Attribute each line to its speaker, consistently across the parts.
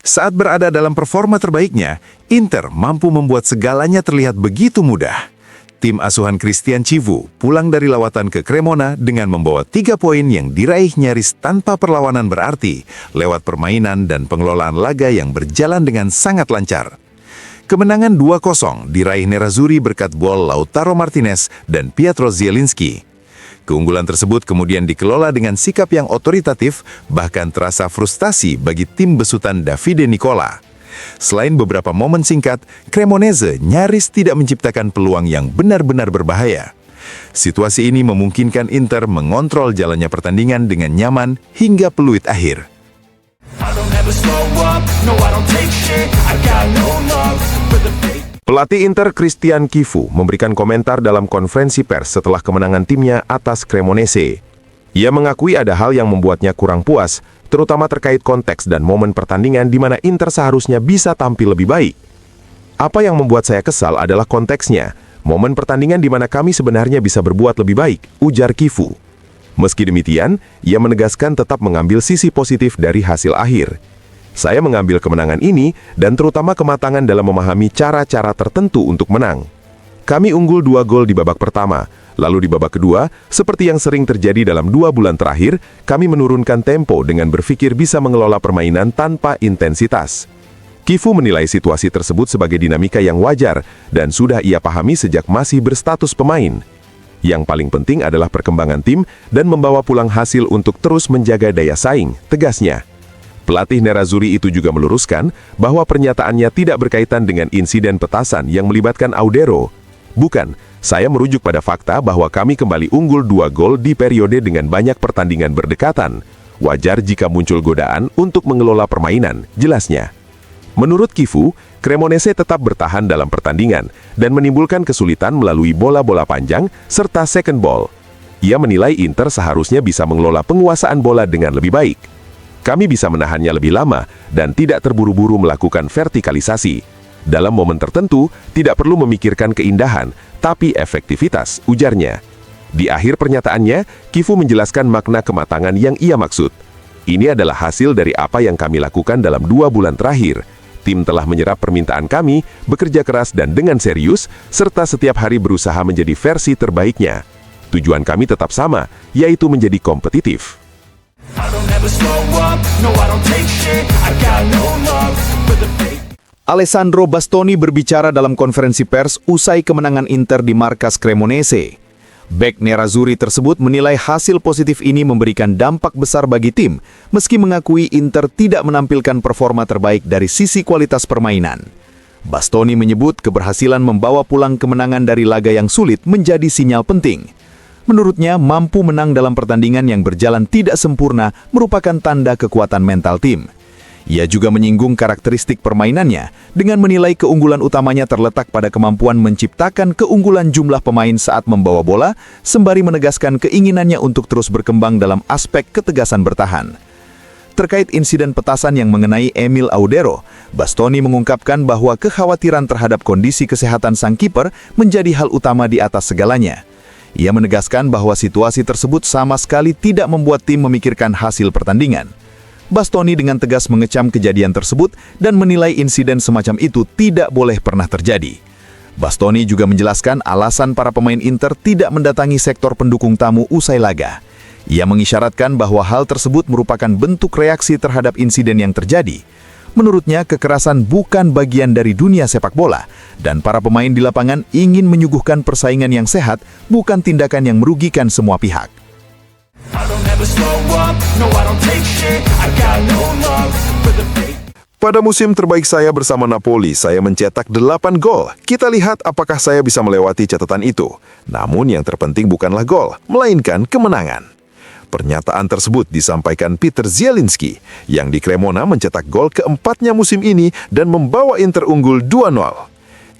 Speaker 1: Saat berada dalam performa terbaiknya, Inter mampu membuat segalanya terlihat begitu mudah. Tim asuhan Christian Chivu pulang dari lawatan ke Cremona dengan membawa 3 poin yang diraih nyaris tanpa perlawanan berarti lewat permainan dan pengelolaan laga yang berjalan dengan sangat lancar. Kemenangan 2-0 diraih Nerazzurri berkat gol Lautaro Martinez dan Pietro Zielinski. Keunggulan tersebut kemudian dikelola dengan sikap yang otoritatif, bahkan terasa frustasi bagi tim besutan Davide Nicola. Selain beberapa momen singkat, Cremonese nyaris tidak menciptakan peluang yang benar-benar berbahaya. Situasi ini memungkinkan Inter mengontrol jalannya pertandingan dengan nyaman hingga peluit akhir.
Speaker 2: Pelatih Inter Christian Chivu memberikan komentar dalam konferensi pers setelah kemenangan timnya atas Cremonese. Ia mengakui ada hal yang membuatnya kurang puas, terutama terkait konteks dan momen pertandingan di mana Inter seharusnya bisa tampil lebih baik. Apa yang membuat saya kesal adalah konteksnya, momen pertandingan di mana kami sebenarnya bisa berbuat lebih baik, ujar Chivu. Meski demikian, ia menegaskan tetap mengambil sisi positif dari hasil akhir. Saya mengambil kemenangan ini dan terutama kematangan dalam memahami cara-cara tertentu untuk menang. Kami unggul 2 gol di babak pertama, lalu di babak kedua, seperti yang sering terjadi dalam 2 bulan terakhir, kami menurunkan tempo dengan berpikir bisa mengelola permainan tanpa intensitas. Chivu menilai situasi tersebut sebagai dinamika yang wajar dan sudah ia pahami sejak masih berstatus pemain. Yang paling penting adalah perkembangan tim dan membawa pulang hasil untuk terus menjaga daya saing, tegasnya. Pelatih Nerazzurri itu juga meluruskan bahwa pernyataannya tidak berkaitan dengan insiden petasan yang melibatkan Audero. Bukan, saya merujuk pada fakta bahwa kami kembali unggul 2 gol di periode dengan banyak pertandingan berdekatan. Wajar jika muncul godaan untuk mengelola permainan, jelasnya. Menurut Chivu, Cremonese tetap bertahan dalam pertandingan dan menimbulkan kesulitan melalui bola-bola panjang serta second ball. Ia menilai Inter seharusnya bisa mengelola penguasaan bola dengan lebih baik. Kami bisa menahannya lebih lama dan tidak terburu-buru melakukan vertikalisasi. Dalam momen tertentu, tidak perlu memikirkan keindahan, tapi efektivitas, ujarnya. Di akhir pernyataannya, Chivu menjelaskan makna kematangan yang ia maksud. Ini adalah hasil dari apa yang kami lakukan dalam 2 bulan terakhir. Tim telah menyerap permintaan kami, bekerja keras dan dengan serius, serta setiap hari berusaha menjadi versi terbaiknya. Tujuan kami tetap sama, yaitu menjadi kompetitif.
Speaker 3: Alessandro Bastoni berbicara dalam konferensi pers usai kemenangan Inter di markas Cremonese. Bek Nerazzurri tersebut menilai hasil positif ini memberikan dampak besar bagi tim, meski mengakui Inter tidak menampilkan performa terbaik dari sisi kualitas permainan. Bastoni menyebut keberhasilan membawa pulang kemenangan dari laga yang sulit menjadi sinyal penting. Menurutnya, mampu menang dalam pertandingan yang berjalan tidak sempurna merupakan tanda kekuatan mental tim. Ia juga menyinggung karakteristik permainannya dengan menilai keunggulan utamanya terletak pada kemampuan menciptakan keunggulan jumlah pemain saat membawa bola, sembari menegaskan keinginannya untuk terus berkembang dalam aspek ketegasan bertahan. Terkait insiden petasan yang mengenai Emil Audero, Bastoni mengungkapkan bahwa kekhawatiran terhadap kondisi kesehatan sang kiper menjadi hal utama di atas segalanya. Ia menegaskan bahwa situasi tersebut sama sekali tidak membuat tim memikirkan hasil pertandingan. Bastoni dengan tegas mengecam kejadian tersebut dan menilai insiden semacam itu tidak boleh pernah terjadi. Bastoni juga menjelaskan alasan para pemain Inter tidak mendatangi sektor pendukung tamu usai laga. Ia mengisyaratkan bahwa hal tersebut merupakan bentuk reaksi terhadap insiden yang terjadi. Menurutnya, kekerasan bukan bagian dari dunia sepak bola, dan para pemain di lapangan ingin menyuguhkan persaingan yang sehat, bukan tindakan yang merugikan semua pihak.
Speaker 1: Pada musim terbaik saya bersama Napoli, saya mencetak 8 gol. Kita lihat apakah saya bisa melewati catatan itu. Namun yang terpenting bukanlah gol, melainkan kemenangan. Pernyataan tersebut disampaikan Piotr Zielinski, yang di Cremona mencetak gol keempatnya musim ini dan membawa Inter unggul 2-0.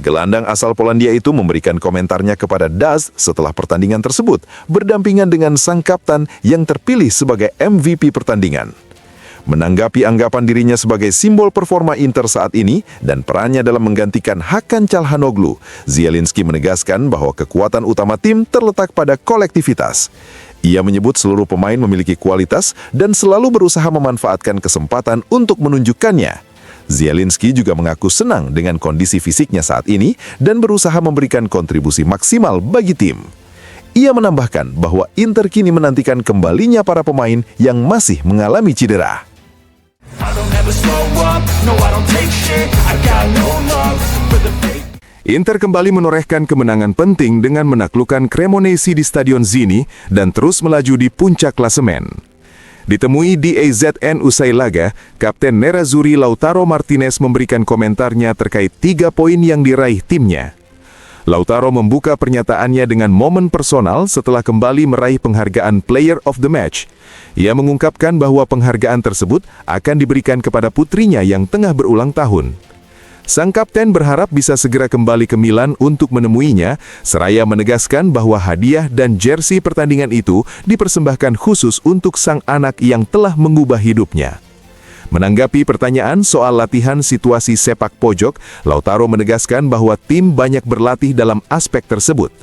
Speaker 1: Gelandang asal Polandia itu memberikan komentarnya kepada DAZN setelah pertandingan tersebut, berdampingan dengan sang kapten yang terpilih sebagai MVP pertandingan. Menanggapi anggapan dirinya sebagai simbol performa Inter saat ini dan perannya dalam menggantikan Hakan Çalhanoğlu, Zielinski menegaskan bahwa kekuatan utama tim terletak pada kolektivitas. Ia menyebut seluruh pemain memiliki kualitas dan selalu berusaha memanfaatkan kesempatan untuk menunjukkannya. Zielinski juga mengaku senang dengan kondisi fisiknya saat ini dan berusaha memberikan kontribusi maksimal bagi tim. Ia menambahkan bahwa Inter kini menantikan kembalinya para pemain yang masih mengalami cedera. Inter kembali menorehkan kemenangan penting dengan menaklukkan Cremonese di Stadion Zini dan terus melaju di puncak klasemen. Ditemui di AZN usai laga, Kapten Nerazzurri Lautaro Martinez memberikan komentarnya terkait 3 poin yang diraih timnya. Lautaro membuka pernyataannya dengan momen personal setelah kembali meraih penghargaan Player of the Match. Ia mengungkapkan bahwa penghargaan tersebut akan diberikan kepada putrinya yang tengah berulang tahun. Sang kapten berharap bisa segera kembali ke Milan untuk menemuinya, seraya menegaskan bahwa hadiah dan jersey pertandingan itu dipersembahkan khusus untuk sang anak yang telah mengubah hidupnya. Menanggapi pertanyaan soal latihan situasi sepak pojok, Lautaro menegaskan bahwa tim banyak berlatih dalam aspek tersebut.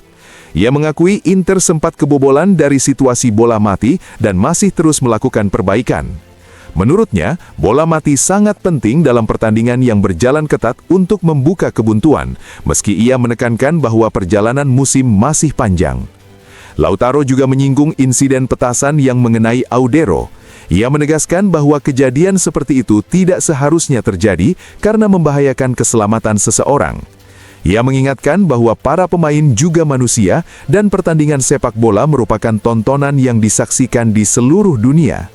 Speaker 1: Ia mengakui Inter sempat kebobolan dari situasi bola mati dan masih terus melakukan perbaikan. Menurutnya, bola mati sangat penting dalam pertandingan yang berjalan ketat untuk membuka kebuntuan, meski ia menekankan bahwa perjalanan musim masih panjang. Lautaro juga menyinggung insiden petasan yang mengenai Audero. Ia menegaskan bahwa kejadian seperti itu tidak seharusnya terjadi karena membahayakan keselamatan seseorang. Ia mengingatkan bahwa para pemain juga manusia dan pertandingan sepak bola merupakan tontonan yang disaksikan di seluruh dunia.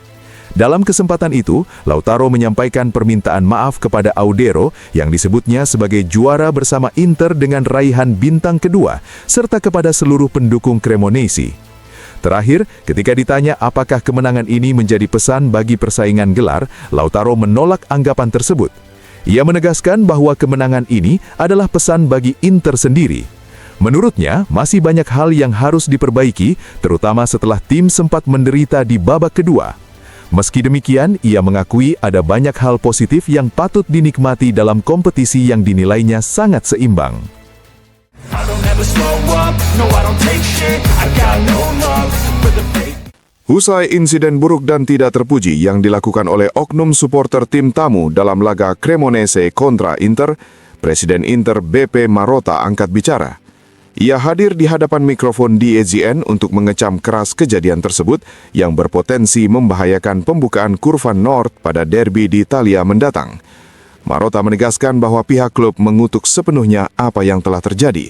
Speaker 1: Dalam kesempatan itu, Lautaro menyampaikan permintaan maaf kepada Audero yang disebutnya sebagai juara bersama Inter dengan raihan bintang kedua, serta kepada seluruh pendukung Cremonese. Terakhir, ketika ditanya apakah kemenangan ini menjadi pesan bagi persaingan gelar, Lautaro menolak anggapan tersebut. Ia menegaskan bahwa kemenangan ini adalah pesan bagi Inter sendiri. Menurutnya, masih banyak hal yang harus diperbaiki, terutama setelah tim sempat menderita di babak kedua. Meski demikian, ia mengakui ada banyak hal positif yang patut dinikmati dalam kompetisi yang dinilainya sangat seimbang. Usai insiden buruk dan tidak terpuji yang dilakukan oleh oknum supporter tim tamu dalam laga Cremonese kontra Inter, Presiden Inter BP Marotta angkat bicara. Ia hadir di hadapan mikrofon di AZN untuk mengecam keras kejadian tersebut yang berpotensi membahayakan pembukaan kurva Nord pada derby di Italia mendatang. Marotta menegaskan bahwa pihak klub mengutuk sepenuhnya apa yang telah terjadi.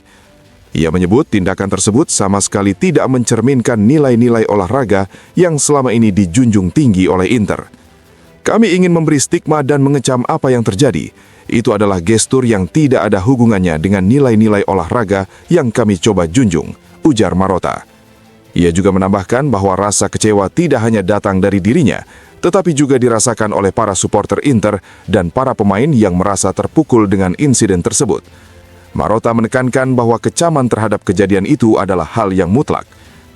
Speaker 1: Ia menyebut tindakan tersebut sama sekali tidak mencerminkan nilai-nilai olahraga yang selama ini dijunjung tinggi oleh Inter. Kami ingin memberi stigma dan mengecam apa yang terjadi. Itu adalah gestur yang tidak ada hubungannya dengan nilai-nilai olahraga yang kami coba junjung, ujar Marotta. Ia juga menambahkan bahwa rasa kecewa tidak hanya datang dari dirinya, tetapi juga dirasakan oleh para supporter Inter dan para pemain yang merasa terpukul dengan insiden tersebut. Marotta menekankan bahwa kecaman terhadap kejadian itu adalah hal yang mutlak.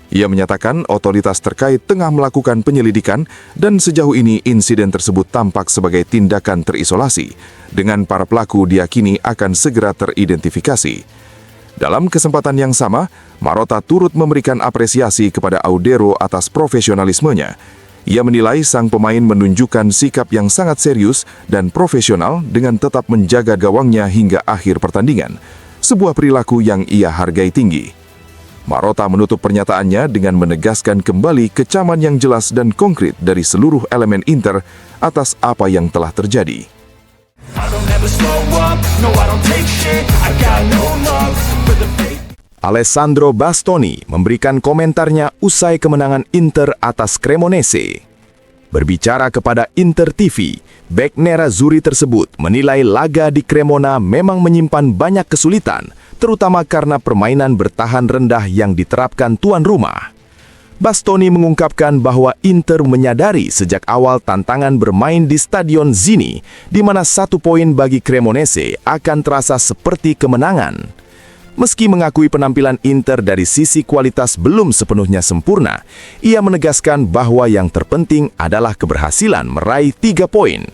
Speaker 1: Ia menyatakan otoritas terkait tengah melakukan penyelidikan dan sejauh ini insiden tersebut tampak sebagai tindakan terisolasi, dengan para pelaku diyakini akan segera teridentifikasi. Dalam kesempatan yang sama, Marotta turut memberikan apresiasi kepada Audero atas profesionalismenya. Ia menilai sang pemain menunjukkan sikap yang sangat serius dan profesional dengan tetap menjaga gawangnya hingga akhir pertandingan, sebuah perilaku yang ia hargai tinggi. Marotta menutup pernyataannya dengan menegaskan kembali kecaman yang jelas dan konkret dari seluruh elemen Inter atas apa yang telah terjadi.
Speaker 3: Alessandro Bastoni memberikan komentarnya usai kemenangan Inter atas Cremonese. Berbicara kepada Inter TV, bek Nerazzurri tersebut menilai laga di Cremona memang menyimpan banyak kesulitan, terutama karena permainan bertahan rendah yang diterapkan tuan rumah. Bastoni mengungkapkan bahwa Inter menyadari sejak awal tantangan bermain di Stadion Zini, di mana 1 poin bagi Cremonese akan terasa seperti kemenangan. Meski mengakui penampilan Inter dari sisi kualitas belum sepenuhnya sempurna, ia menegaskan bahwa yang terpenting adalah keberhasilan meraih 3 poin.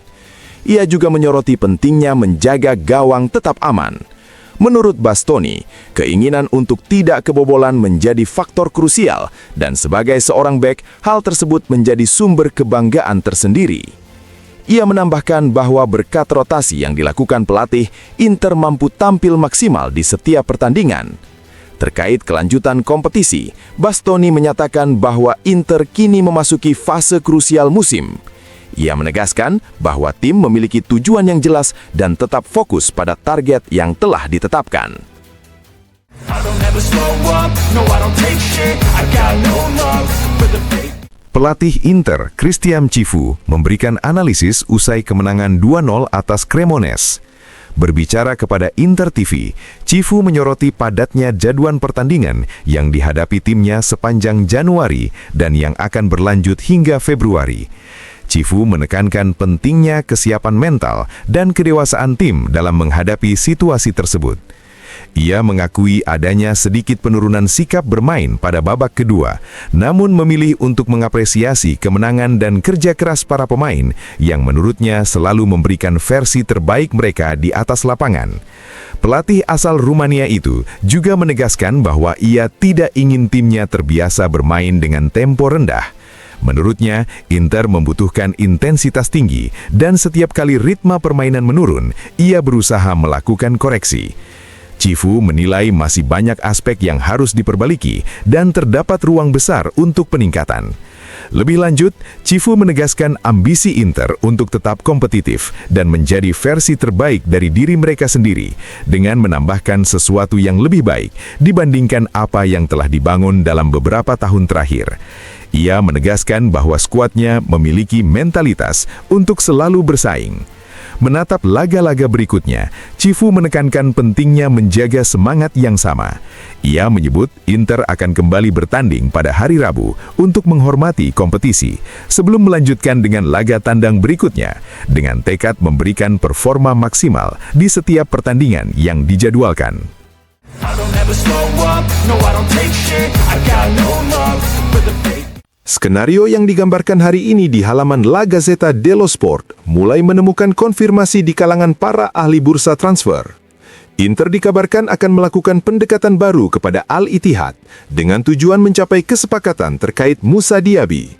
Speaker 3: Ia juga menyoroti pentingnya menjaga gawang tetap aman.
Speaker 2: Menurut Bastoni, keinginan untuk tidak kebobolan menjadi faktor krusial dan sebagai seorang bek, hal tersebut menjadi sumber kebanggaan tersendiri. Ia menambahkan bahwa berkat rotasi yang dilakukan pelatih, Inter mampu tampil maksimal di setiap pertandingan. Terkait kelanjutan kompetisi, Bastoni menyatakan bahwa Inter kini memasuki fase krusial musim. Ia menegaskan bahwa tim memiliki tujuan yang jelas dan tetap fokus pada target yang telah ditetapkan.
Speaker 1: Pelatih Inter, Christian Cifu, memberikan analisis usai kemenangan 2-0 atas Cremonese. Berbicara kepada Inter TV, Cifu menyoroti padatnya jadwal pertandingan yang dihadapi timnya sepanjang Januari dan yang akan berlanjut hingga Februari. Cifu menekankan pentingnya kesiapan mental dan kedewasaan tim dalam menghadapi situasi tersebut. Ia mengakui adanya sedikit penurunan sikap bermain pada babak kedua, namun memilih untuk mengapresiasi kemenangan dan kerja keras para pemain yang menurutnya selalu memberikan versi terbaik mereka di atas lapangan. Pelatih asal Rumania itu juga menegaskan bahwa ia tidak ingin timnya terbiasa bermain dengan tempo rendah. Menurutnya, Inter membutuhkan intensitas tinggi dan setiap kali ritme permainan menurun, ia berusaha melakukan koreksi. Cifu menilai masih banyak aspek yang harus diperbaiki dan terdapat ruang besar untuk peningkatan. Lebih lanjut, Cifu menegaskan ambisi Inter untuk tetap kompetitif dan menjadi versi terbaik dari diri mereka sendiri dengan menambahkan sesuatu yang lebih baik dibandingkan apa yang telah dibangun dalam beberapa tahun terakhir. Ia menegaskan bahwa skuadnya memiliki mentalitas untuk selalu bersaing. Menatap laga-laga berikutnya, Cifu menekankan pentingnya menjaga semangat yang sama. Ia menyebut Inter akan kembali bertanding pada hari Rabu untuk menghormati kompetisi sebelum melanjutkan dengan laga tandang berikutnya dengan tekad memberikan performa maksimal di setiap pertandingan yang dijadwalkan.
Speaker 2: Skenario yang digambarkan hari ini di halaman La Gazzetta dello Sport mulai menemukan konfirmasi di kalangan para ahli bursa transfer. Inter dikabarkan akan melakukan pendekatan baru kepada Al-Ittihad dengan tujuan mencapai kesepakatan terkait Moussa Diaby.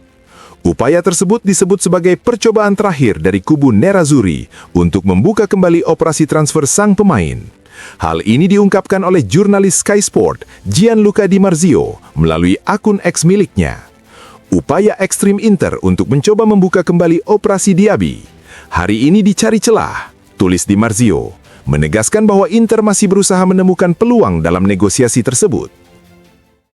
Speaker 2: Upaya tersebut disebut sebagai percobaan terakhir dari kubu Nerazzurri untuk membuka kembali operasi transfer sang pemain. Hal ini diungkapkan oleh jurnalis Sky Sport Gianluca Di Marzio melalui akun X miliknya. Upaya ekstrim Inter untuk mencoba membuka kembali operasi Diaby hari ini dicari celah, tulis Di Marzio, menegaskan bahwa Inter masih berusaha menemukan peluang dalam negosiasi tersebut.